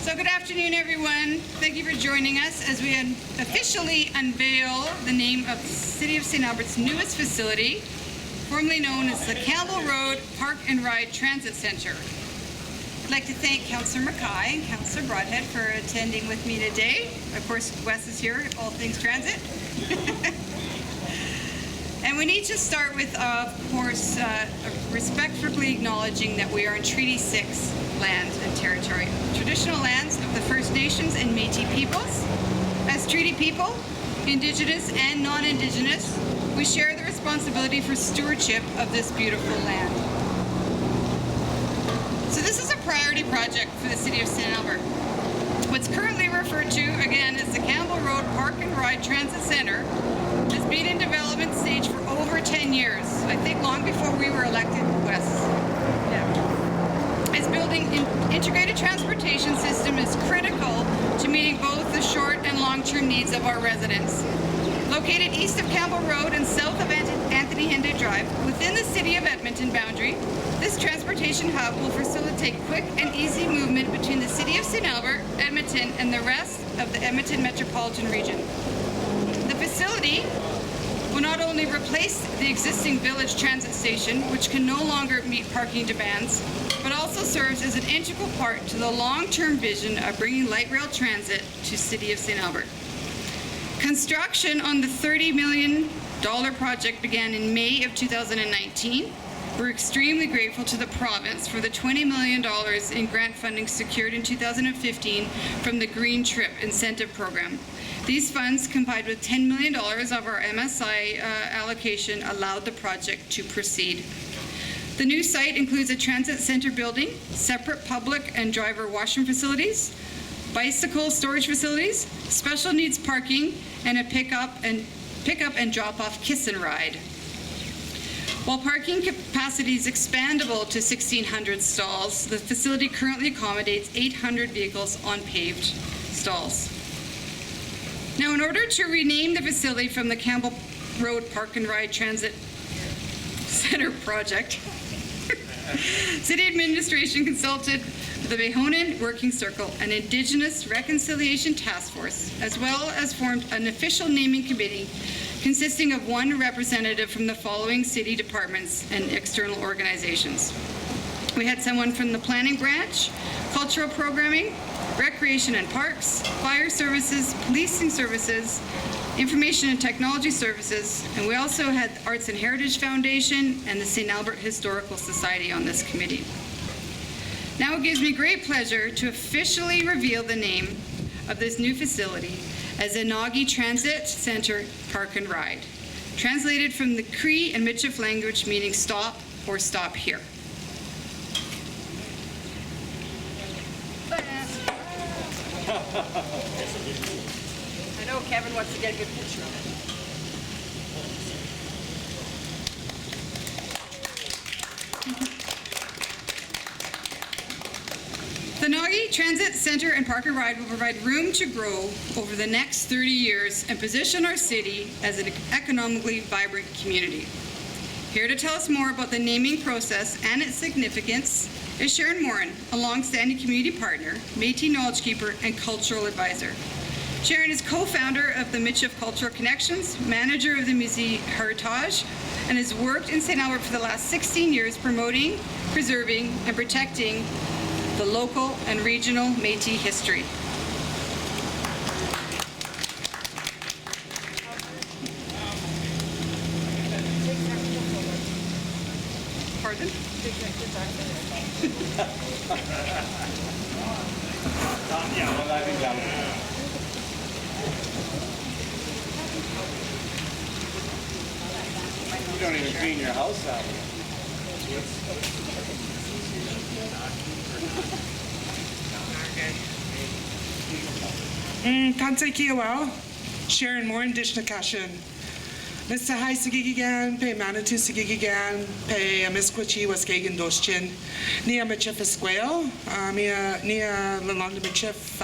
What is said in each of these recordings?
So good afternoon, everyone. Thank you for joining us as we officially unveil the name of the City of St. Albert's newest facility, formerly known as the Campbell Road Park and Ride Transit Centre. I'd like to thank Councillor Nakî and Councillor Broadhead for attending with me today. Of course, Wes is here, all things transit. And we need to start with, of course, respectfully acknowledging that we are in Treaty 6 land and territory, traditional lands of the First Nations and Métis peoples. As treaty people, Indigenous and non-Indigenous, we share the responsibility for stewardship of this beautiful land. So this is a priority project for the City of St. Albert. What's currently referred to, again, as the Campbell Road Park and Ride Transit Centre has been in development stage for over 10 years. I think long before we were elected, Wes. Yeah. As building an integrated transportation system is critical to meeting both the short and long-term needs of our residents. Located east of Campbell Road and south of Anthony Henday Drive, within the City of Edmonton boundary, this transportation hub will facilitate quick and easy movement between the City of St. Albert, Edmonton, and the rest of the Edmonton metropolitan region. The facility will not only replace the existing village transit station, which can no longer meet parking demands, but also serves as an integral part to the long-term vision of bringing light rail transit to City of St. Albert. Construction on the $30 million project began in May of 2019. We're extremely grateful to the province for the $20 million in grant funding secured in 2015 from the Green Trip Incentive Program. These funds, combined with $10 million of our MSI allocation, allowed the project to proceed. The new site includes a transit center building, separate public and driver washroom facilities, bicycle storage facilities, special needs parking, and a pickup and drop-off kiss and ride. While parking capacity is expandable to 1,600 stalls, the facility currently accommodates 800 vehicles on paved stalls. Now, in order to rename the facility from the Campbell Road Park and Ride Transit Center project, City Administration consulted the Behonan Working Circle, an Indigenous Reconciliation Task Force, as well as formed an official naming committee consisting of one representative from the following city departments and external organizations. We had someone from the planning branch, cultural programming, recreation and parks, fire services, policing services, information and technology services, and we also had the Arts and Heritage Foundation and the St. Albert Historical Society on this committee. Now it gives me great pleasure to officially reveal the name of this new facility as the Nakî Transit Centre Park and Ride, translated from the Cree and Michif language meaning stop or stop here. I know Kevin wants to get a good picture of it. The Nakî Transit Centre and Park and Ride will provide room to grow over the next 30 years and position our city as an economically vibrant community. Here to tell us more about the naming process and its significance is Sharon Warren, a long-standing community partner, Métis knowledge keeper, and cultural advisor. Sharon is co-founder of the Michif Cultural Connections, manager of the Musée Heritage, and has worked in St. Albert for the last 16 years promoting, preserving, and protecting the local and regional Métis history. Pardon? You don't even clean your house out. Tantai well, Sharon Warren dish Nakashin. Mr. Hai Sigigan, pay Manitou Sigigan, pay a Miss Quichi was Kagan Doschin, near Michif Esquale, near Lalonda Michif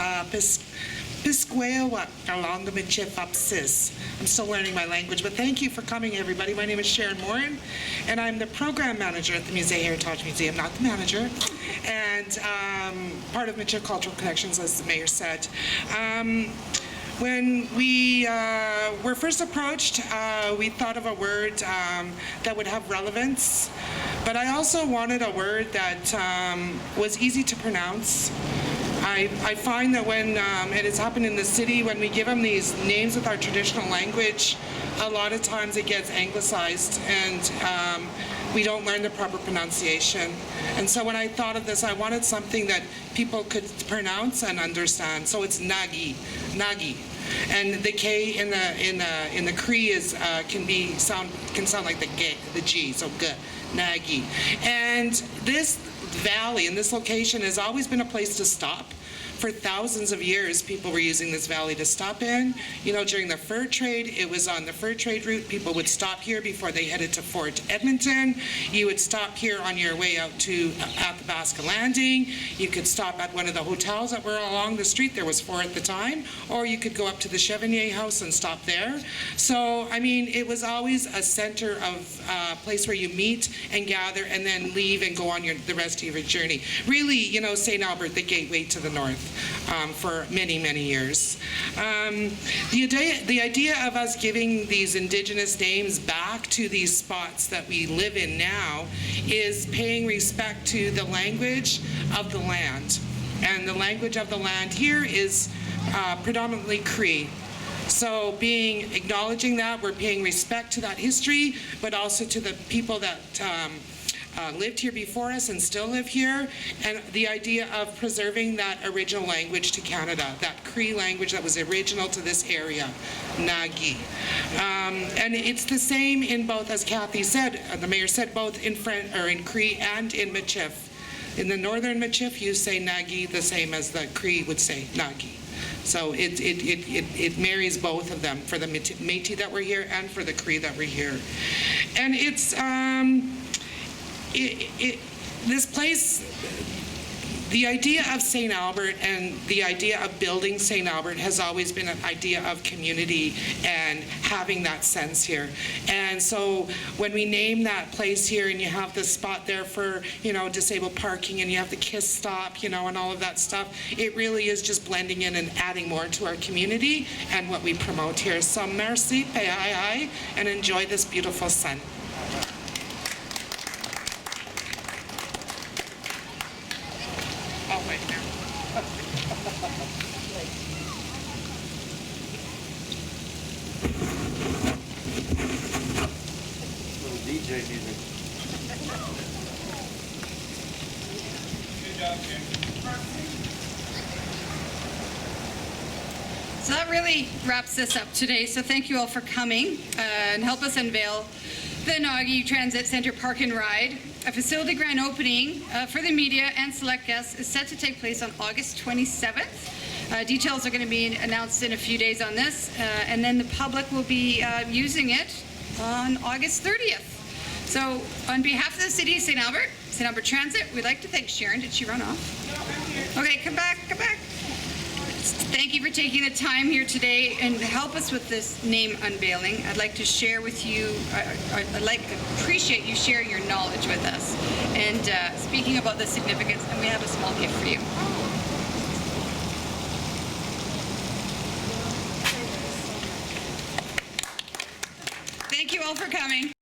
Pisquewa along the Michifapsis. I'm still learning my language, but thank you for coming, everybody. My name is Sharon Warren, and I'm the program manager at the Musée Heritage Museum, not the manager, and part of Michif Cultural Connections, as the mayor said. When we were first approached, we thought of a word that would have relevance, but I also wanted a word that was easy to pronounce. I find that when it has happened in the city, when we give them these names with our traditional language, a lot of times it gets anglicized and we don't learn the proper pronunciation. And so when I thought of this, I wanted something that people could pronounce and understand. So it's Nakî, Nakî. And the K in the Cree is can sound like the G, so good, Nakî. And this valley and this location has always been a place to stop. For thousands of years, people were using this valley to stop in. You know, during the fur trade, it was on the fur trade route. People would stop here before they headed to Fort Edmonton. You would stop here on your way out to Athabasca Landing. You could stop at one of the hotels that were along the street. There was 4 at the time. Or you could go up to the Chevanier House and stop there. So, I mean, it was always a center of place where you meet and gather and then leave and go on the rest of your journey. Really, you know, St. Albert, the gateway to the north. For many, many years. The idea of us giving these Indigenous names back to these spots that we live in now is paying respect to the language of the land. And the language of the land here is predominantly Cree. So acknowledging that, we're paying respect to that history, but also to the people that lived here before us and still live here, and the idea of preserving that original language to Canada, that Cree language that was original to this area, Nakî. And it's the same in both, as Kathy said, the mayor said, both in Cree and in Michif. In the northern Michif, you say Nakî the same as the Cree would say Nakî. So it marries both of them, for the Métis that were here and for the Cree that were here. And it's this place, the idea of St. Albert and the idea of building St. Albert has always been an idea of community and having that sense here. And so when we name that place here and you have the spot there for, you know, disabled parking, and you have the KISS stop, you know, and all of that stuff, it really is just blending in and adding more to our community and what we promote here. So merci, pe'ai, and enjoy this beautiful sun. Oh, wait, now. Little DJ music. Good job, Ken. So that really wraps this up today. So thank you all for coming and help us unveil the Nakî Transit Center Park and Ride. A facility grand opening for the media and select guests is set to take place on August 27th. Details are going to be announced in a few days on this, and then the public will be using it on August 30th. So on behalf of the City of St. Albert Transit, we'd like to thank Sharon. Did she run off? Okay, come back. Thank you for taking the time here today and help us with this name unveiling. I'd like to share with you, appreciate you sharing your knowledge with us and speaking about the significance, and we have a small gift for you. Thank you all for coming.